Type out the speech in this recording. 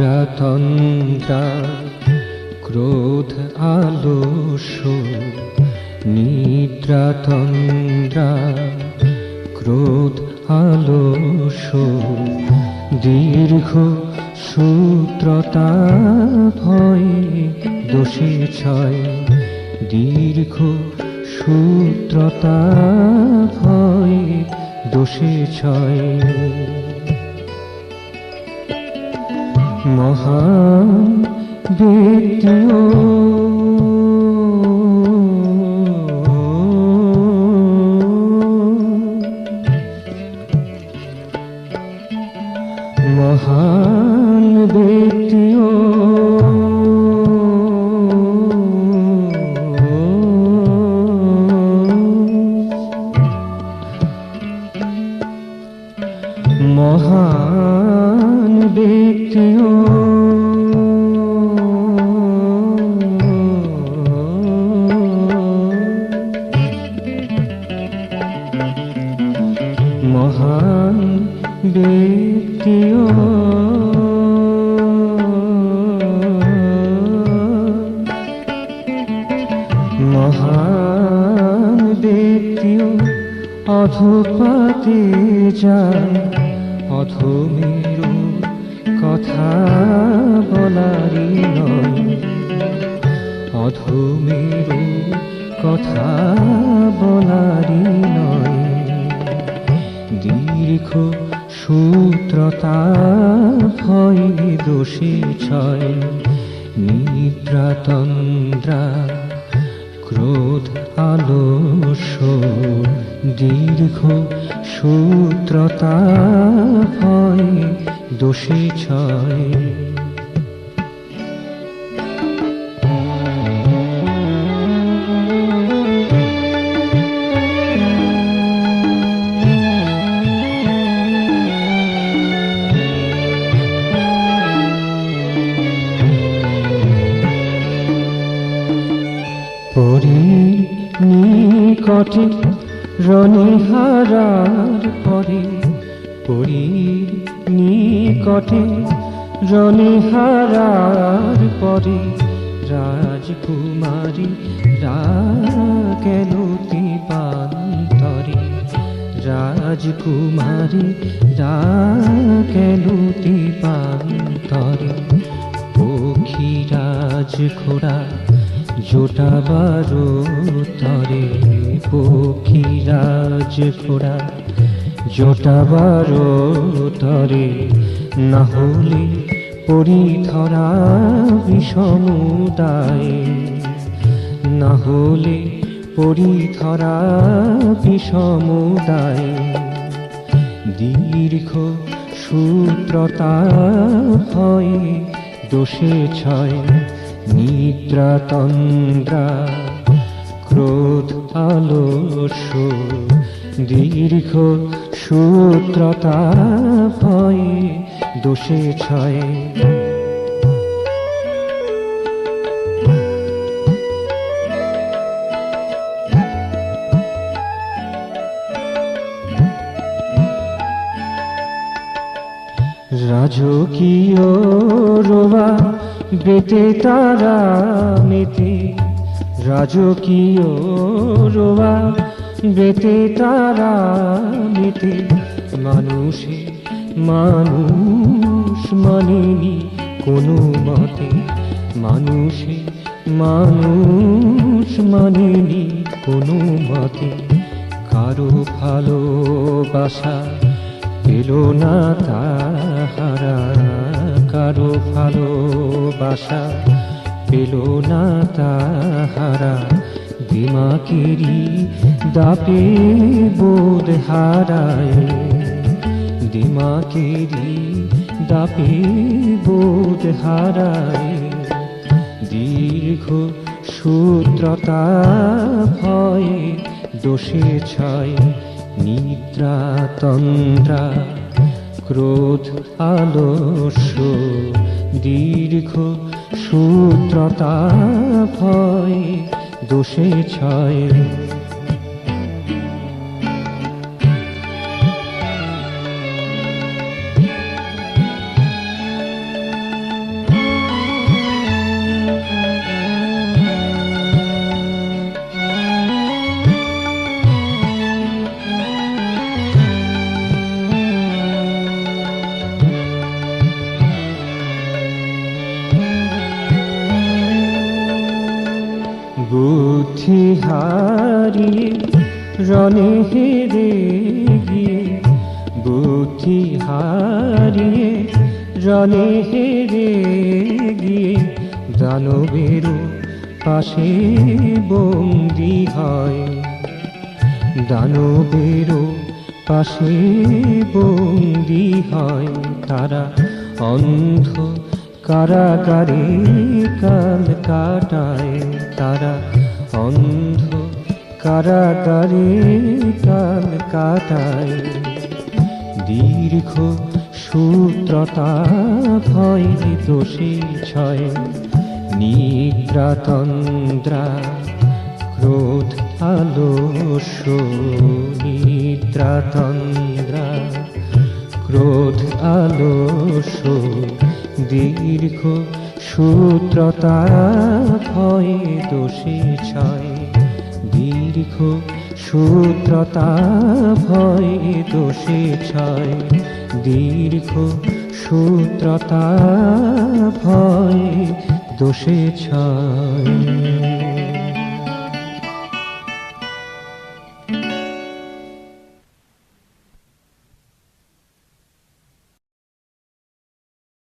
নিদ্রা তন্দ্রা ক্রোধ আলস্য, নিদ্রা তন্দ্রা ক্রোধ আলস্য, দীর্ঘ সূত্রতা ভয় দোষে ছয়, দীর্ঘ সূত্রতা ভয় দোষে ছয়। মহান ব্যক্তিও মহান ব্যক্তিও মহান ব্যক্তিও মহান ব্যক্তিও মহান ব্যক্তিও অধপাতে যায়, অধমেরও কথা বলারি নয়, অধমেরও কথা বলারি নয়। দীর্ঘ সূত্রতা ভয় দোষে ছয়, নিদ্রা তন্দ্রা ক্রোধ আলস্য, দীর্ঘ সূত্রতা ভয় দোষে ছয়। পরীর নিকটে রণিহারার পরে, পরীর নিকটে রণিহারার পরে, রাজকুমারী রাগেল দীপান্তরে, রাজকুমারী রাগেল দীপান্তরে। পক্ষীরাজ ঘোড়া জোটাবার তরে, পক্ষীরাজ ঘোড়া জোটাবার তরে, না হলে পরিধরা বিষমুদায়, না হলে পরিধরা বিষমুদায়। দীর্ঘ সূত্রতা ভয় দোষে ছয়, নিদ্রা তন্দ্রা ক্রোধ আলস্য, দীর্ঘ সূত্রতা ভয় দোষে ছয়। রাজকীয় রোয়া বেতে তারা মেতে, রাজকীয় রোয়া বেতে তারা মেতে। মানুষে মানুষ মানেনি কোনো মতে, মানুষে মানুষ মানেনি কোনো মতে। কারো ভালোবাসা পেল না তাহারা, কারো ভালোবাসা পেল না তাহারা। দিমাকেরই দাপে বোধ হারায়, দিমাকেরই দাপে বোধ হারায়। দীর্ঘ সূত্রতা ভয় দোষে ছয়, নিদ্রা তন্দ্রা ক্রোধ আলস্য, দীর্ঘ সূত্রতা ভয় দোষে ছয়। রণে হেরে গিয়ে বুদ্ধি হারিয়ে, রণে হেরে গিয়ে দানবের পাশে বন্দী হয়, দানবের পাশে বন্দী হয়। তারা অন্ধ কারাগারে কাল কাটায়, তারা অন্ধ কারাগারে কাল কাটায়। দীর্ঘ সূত্রতা ভয় দোষে ছয়, নিদ্রা তন্দ্রা ক্রোধ আলস্য, নিদ্রা তন্দ্রা ক্রোধ আলস্য। দীর্ঘ সূত্রতা ভয় দোষে ছয়, দীর্ঘ সূত্রতা ভয় দোষে ছয়, দীর্ঘ সূত্রতা ভয় দোষে ছয়।